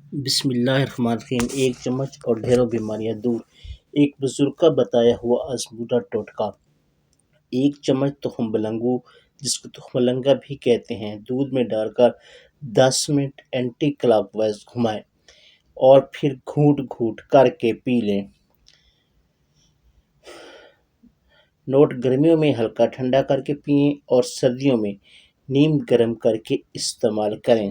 بسم اللہ الرحمن الرحیم۔ ایک چمچ اور ڈھیروں بیماریاں دور۔ ایک بزرگ کا بتایا ہوا آزمودہ ٹوٹکا۔ ایک چمچ تخم بلنگو، جس کو تخم لنگا بھی کہتے ہیں، دودھ میں ڈال کر 10 منٹ اینٹی کلاک وائز گھمائیں اور پھر گھونٹ گھونٹ کر کے پی لیں۔ نوٹ: گرمیوں میں ہلکا ٹھنڈا کر کے پئیں اور سردیوں میں نیم گرم کر کے استعمال کریں۔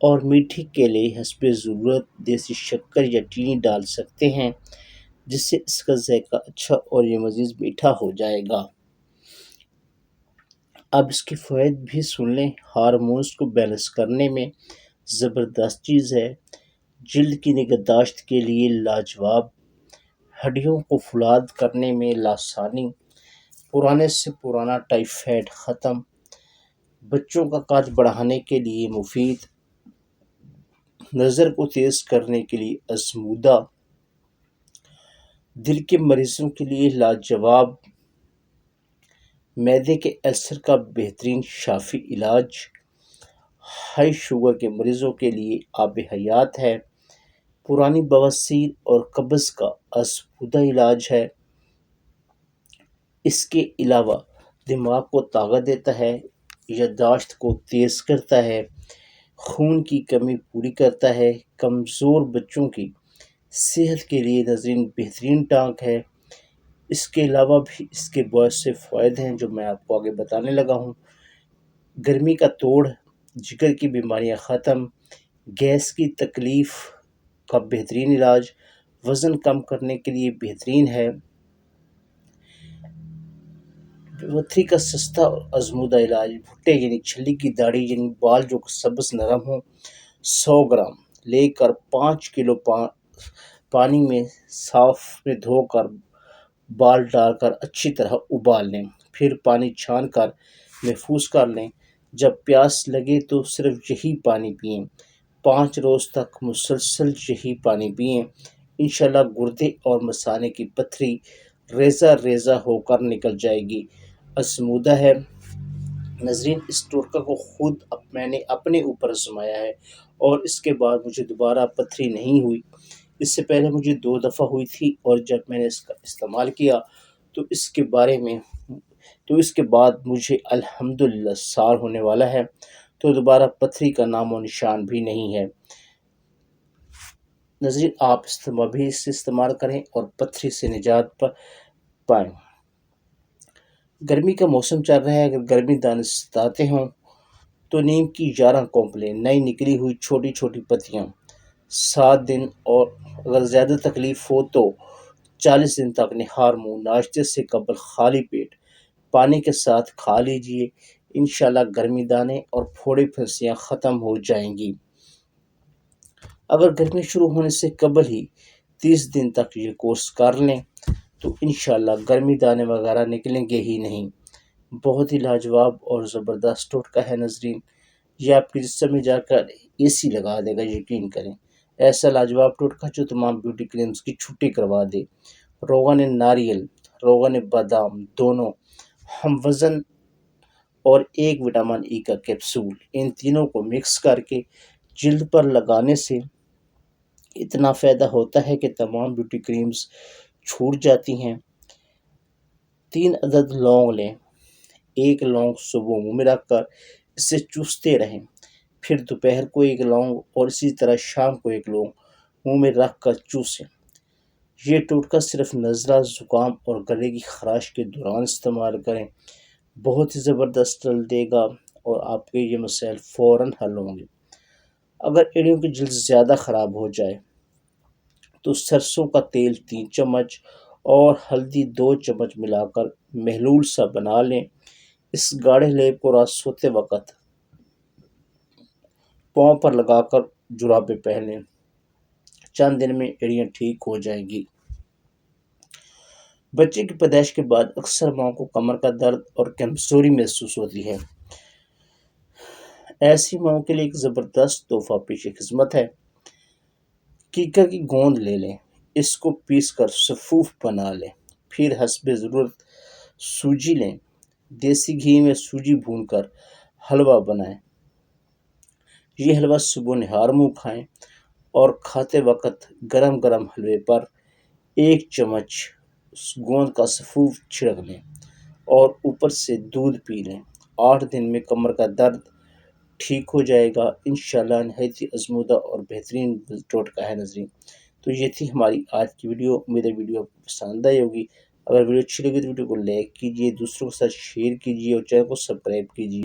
اور میٹھے کے لیے حسب ضرورت دیسی شکر یا چینی ڈال سکتے ہیں، جس سے اس کا ذائقہ اچھا اور یہ مزید میٹھا ہو جائے گا۔ اب اس کے فوائد بھی سن لیں۔ ہارمونز کو بیلنس کرنے میں زبردست چیز ہے، جلد کی نگہداشت کے لیے لاجواب، ہڈیوں کو فولاد کرنے میں لاسانی، پرانے سے پرانا ٹائیفائڈ ختم، بچوں کا قد بڑھانے کے لیے مفید، نظر کو تیز کرنے کے لیے آزمودہ، دل کے مریضوں کے لیے لاجواب، معدے کے السر کا بہترین شافی علاج، ہائی شوگر کے مریضوں کے لیے آب حیات ہے، پرانی بواسیر اور قبض کا آزمودہ علاج ہے۔ اس کے علاوہ دماغ کو طاقت دیتا ہے، یادداشت کو تیز کرتا ہے، خون کی کمی پوری کرتا ہے، کمزور بچوں کی صحت کے لیے ناظرین بہترین ٹانک ہے۔ اس کے علاوہ بھی اس کے بہت سے فوائد ہیں جو میں آپ کو آگے بتانے لگا ہوں۔ گرمی کا توڑ، جگر کی بیماریاں ختم، گیس کی تکلیف کا بہترین علاج، وزن کم کرنے کے لیے بہترین ہے۔ پتھری کا سستا اور آزمودہ علاج، بھٹے یعنی چھلی کی داڑھی یعنی بال جو سبز نرم ہوں، 100 گرام لے کر 5 کلو پانی میں صاف میں دھو کر بال ڈال کر اچھی طرح ابال لیں، پھر پانی چھان کر محفوظ کر لیں۔ جب پیاس لگے تو صرف یہی پانی پئیں، 5 روز تک مسلسل یہی پانی پئیں، انشاءاللہ گردے اور مثانے کی پتھری ریزہ ریزہ ہو کر نکل جائے گی۔ آزمودہ ہے ناظرین، اس ٹوٹکا کو خود میں نے اپنے اوپر آزمایا ہے اور اس کے بعد مجھے دوبارہ پتھری نہیں ہوئی۔ اس سے پہلے مجھے 2 دفعہ ہوئی تھی، اور جب میں نے اس کا استعمال کیا تو اس کے بعد مجھے الحمدللہ سال ہونے والا ہے، تو دوبارہ پتھری کا نام و نشان بھی نہیں ہے۔ ناظرین، آپ بھی اس سے استعمال کریں اور پتھری سے نجات پائیں۔ گرمی کا موسم چل رہا ہے، اگر گرمی دانے ستاتے ہوں تو نیم کی 11 کونپلیں، نئی نکلی ہوئی چھوٹی چھوٹی پتیاں، 7 دن، اور اگر زیادہ تکلیف ہو تو 40 دن تک نہار منہ ناشتے سے قبل خالی پیٹ پانی کے ساتھ کھا لیجئے، انشاءاللہ گرمی دانے اور پھوڑے پھنسیاں ختم ہو جائیں گی۔ اگر گرمی شروع ہونے سے قبل ہی 30 دن تک یہ کورس کر لیں تو انشاءاللہ گرمی دانے وغیرہ نکلیں گے ہی نہیں۔ بہت ہی لاجواب اور زبردست ٹوٹکا ہے ناظرین، یہ آپ کے جسم میں جا کر اے سی لگا دے گا، یقین کریں۔ ایسا لاجواب ٹوٹکا جو تمام بیوٹی کریمز کی چھٹی کروا دے۔ روغن ناریل، روغن بادام دونوں ہم وزن اور 1 وٹامن ای کا کیپسول، ان تینوں کو مکس کر کے جلد پر لگانے سے اتنا فائدہ ہوتا ہے کہ تمام بیوٹی کریمز چھوٹ جاتی ہیں۔ 3 عدد لونگ لیں، 1 لونگ صبح منہ میں رکھ کر اسے چوستے رہیں، پھر دوپہر کو 1 لونگ اور اسی طرح شام کو 1 لونگ منہ میں رکھ کر چوسیں۔ یہ ٹوٹکا صرف نزلہ، زکام اور گلے کی خراش کے دوران استعمال کریں، بہت ہی زبردست رزلٹ دے گا اور آپ کے یہ مسائل فوراً حل ہوں گے۔ اگر ایڑیوں کی جلد زیادہ خراب ہو جائے تو سرسوں کا تیل 3 چمچ اور ہلدی 2 چمچ ملا کر محلول سا بنا لیں۔ اس گاڑھے لیپ کو رات سوتے وقت پاؤں پر لگا کر جرابیں پہنیں، چند دن میں ایڑیاں ٹھیک ہو جائیں گی۔ بچے کی پیدائش کے بعد اکثر ماں کو کمر کا درد اور کمزوری محسوس ہوتی ہے۔ ایسی ماں کے لیے ایک زبردست تحفہ پیش خدمت ہے۔ کیکر کی گوند لے لیں، اس کو پیس کر سفوف بنا لیں، پھر حسب ضرورت سوجی لیں، دیسی گھی میں سوجی بھون کر حلوہ بنائیں، یہ حلوہ صبح نہار منہ کھائیں اور کھاتے وقت گرم گرم حلوے پر 1 چمچ گوند کا سفوف چھڑک لیں اور اوپر سے دودھ پی لیں۔ 8 دن میں کمر کا درد ٹھیک ہو جائے گا انشاءاللہ۔ نہایت ہی آزمودہ اور بہترین ٹوٹکا ہے ناظرین۔ تو یہ تھی ہماری آج کی ویڈیو۔ امید ہے ویڈیو آپ کو پسند آئی ہوگی۔ اگر ویڈیو اچھی لگی تو ویڈیو کو لائک کیجیے، دوسروں کے ساتھ شیئر کیجیے اور چینل کو سبسکرائب کیجیے۔